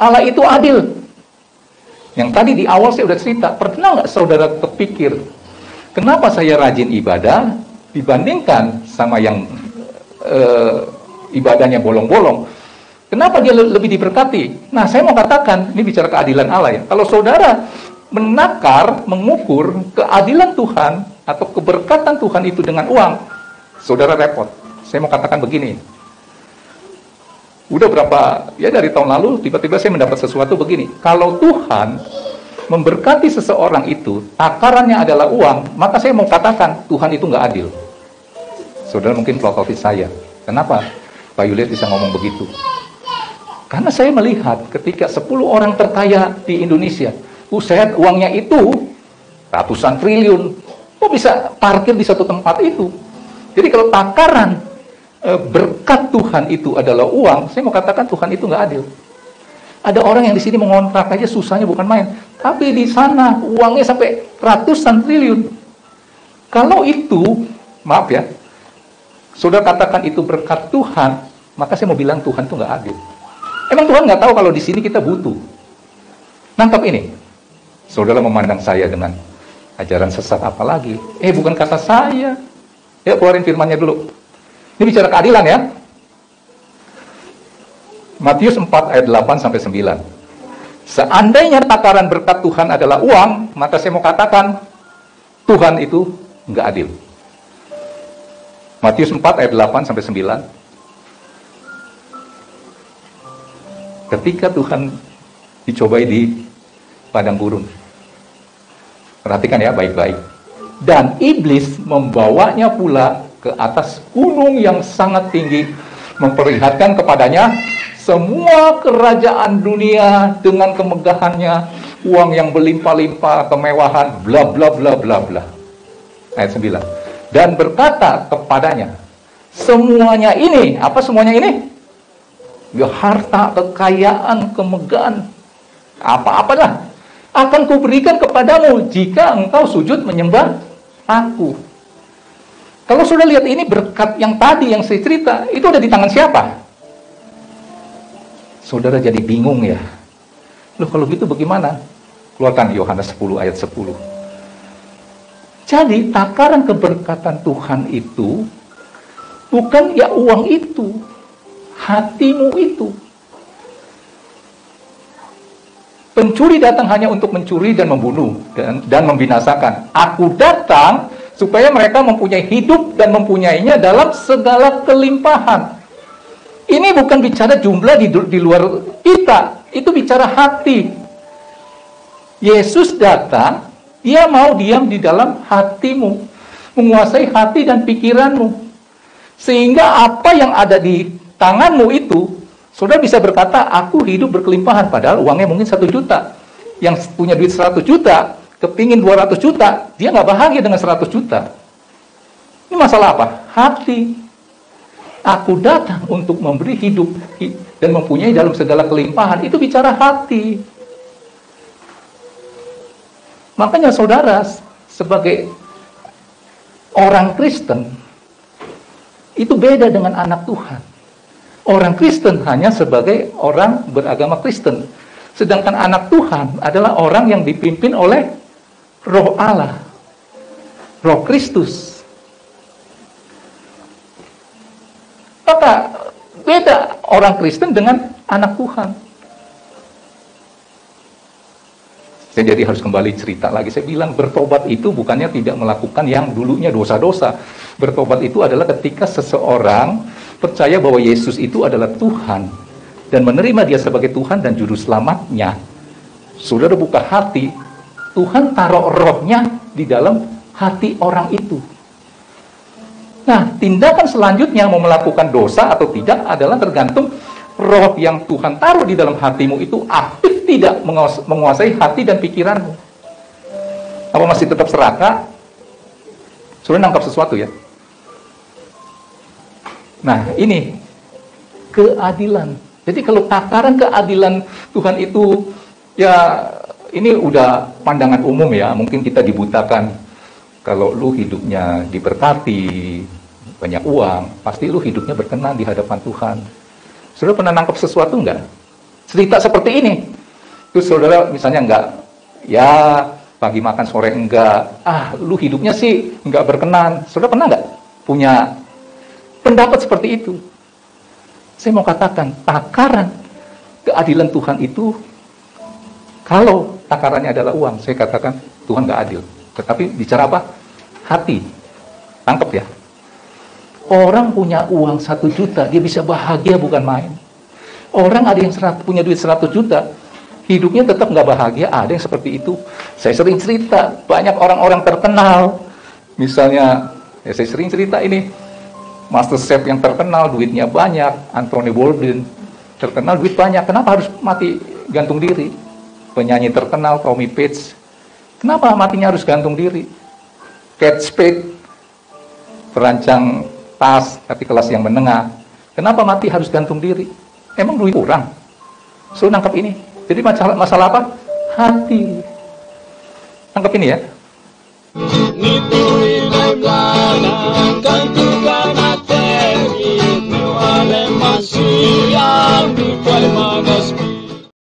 Allah itu adil. Yang tadi di awal saya udah cerita, pernah nggak saudara terpikir, kenapa saya rajin ibadah dibandingkan sama yang ibadahnya bolong-bolong? Kenapa dia lebih diberkati? Nah, saya mau katakan, ini bicara keadilan Allah ya. Kalau saudara menakar, mengukur keadilan Tuhan atau keberkatan Tuhan itu dengan uang, saudara repot. Saya mau katakan begini. Udah berapa, ya dari tahun lalu, tiba-tiba saya mendapat sesuatu begini. Kalau Tuhan memberkati seseorang itu, takarannya adalah uang, maka saya mau katakan, Tuhan itu nggak adil. Saudara mungkin filosofi saya. Kenapa Pak Yuliet bisa ngomong begitu? Karena saya melihat ketika 10 orang terkaya di Indonesia, buset, uangnya itu ratusan triliun, kok bisa parkir di satu tempat itu? Jadi kalau takaran berkat Tuhan itu adalah uang, saya mau katakan Tuhan itu nggak adil. Ada orang yang di sini mengontrak aja susahnya bukan main, tapi di sana uangnya sampai ratusan triliun. Kalau itu, maaf ya, saudara katakan itu berkat Tuhan, maka saya mau bilang Tuhan itu nggak adil. Emang Tuhan nggak tahu kalau di sini kita butuh? Nangkap ini, saudara memandang saya dengan ajaran sesat apa lagi? Bukan kata saya. Ya, keluarin firmannya dulu. Ini bicara keadilan ya. Matius 4 ayat 8 sampai 9. Seandainya takaran berkat Tuhan adalah uang, maka saya mau katakan Tuhan itu nggak adil. Matius 4 ayat 8 sampai 9. Ketika Tuhan dicobai di padang gurun. Perhatikan ya baik-baik. Dan iblis membawanya pula ke atas gunung yang sangat tinggi, memperlihatkan kepadanya semua kerajaan dunia dengan kemegahannya, uang yang berlimpah-limpah, kemewahan, bla bla bla bla bla. Ayat 9. Dan berkata kepadanya, semuanya ini, apa semuanya ini? Ya, harta, kekayaan, kemegahan, apa-apalah akan kuberikan kepadamu jika engkau sujud menyembah aku. Kalau sudah lihat ini berkat yang tadi yang saya cerita, itu ada di tangan siapa? Saudara jadi bingung ya. Loh kalau gitu bagaimana? Keluarkan Yohanes 10 ayat 10. Jadi takaran keberkatan Tuhan itu bukan ya uang itu, hatimu itu. Pencuri datang hanya untuk mencuri dan membunuh dan membinasakan. Aku datang supaya mereka mempunyai hidup dan mempunyainya dalam segala kelimpahan. Ini bukan bicara jumlah di luar kita, itu bicara hati. Yesus datang, dia mau diam di dalam hatimu, menguasai hati dan pikiranmu. Sehingga apa yang ada di tanganmu itu, saudara bisa berkata, aku hidup berkelimpahan, padahal uangnya mungkin 1 juta. Yang punya duit 100 juta, kepingin 200 juta, dia nggak bahagia dengan 100 juta. Ini masalah apa? Hati. Aku datang untuk memberi hidup dan mempunyai dalam segala kelimpahan. Itu bicara hati. Makanya saudara, sebagai orang Kristen, itu beda dengan anak Tuhan. Orang Kristen hanya sebagai orang beragama Kristen. Sedangkan anak Tuhan adalah orang yang dipimpin oleh Roh Allah, Roh Kristus. Maka beda orang Kristen dengan anak Tuhan. Saya jadi harus kembali cerita lagi. Saya bilang bertobat itu bukannya tidak melakukan yang dulunya dosa-dosa. Bertobat itu adalah ketika seseorang percaya bahwa Yesus itu adalah Tuhan dan menerima dia sebagai Tuhan dan juru selamatnya. Saudara buka hati, Tuhan taruh rohnya di dalam hati orang itu. Nah, tindakan selanjutnya mau melakukan dosa atau tidak adalah tergantung roh yang Tuhan taruh di dalam hatimu itu aktif tidak menguasai hati dan pikiranmu. Apa masih tetap serakah? Saudara nangkap sesuatu ya? Nah, ini keadilan. Jadi kalau takaran keadilan Tuhan itu, ya ini udah pandangan umum ya. Mungkin kita dibutakan. Kalau lu hidupnya diberkati, banyak uang, pasti lu hidupnya berkenan di hadapan Tuhan. Saudara pernah nangkap sesuatu enggak? cerita seperti ini. Terus saudara misalnya enggak, ya pagi makan sore enggak, lu hidupnya sih enggak berkenan. Saudara pernah enggak punya pendapat seperti itu? Saya mau katakan, takaran keadilan Tuhan itu, kalau takarannya adalah uang, saya katakan Tuhan enggak adil. Tetapi bicara apa? Hati. Tangkap ya. Orang punya uang 1 juta, dia bisa bahagia bukan main. Orang ada yang punya duit 100 juta, hidupnya tetap nggak bahagia. Ada yang seperti itu. Saya sering cerita, banyak orang-orang terkenal. Misalnya, ya saya sering cerita ini, Master Chef yang terkenal, duitnya banyak. Anthony Bourdain, terkenal, duit banyak. Kenapa harus mati gantung diri? Penyanyi terkenal, Tommy Page, kenapa matinya harus gantung diri? Kate Spade, perancang tas, tapi kelas yang menengah, kenapa mati harus gantung diri? Emang duit kurang? So, nangkap ini. Jadi masalah apa? Hati. Nangkap ini ya.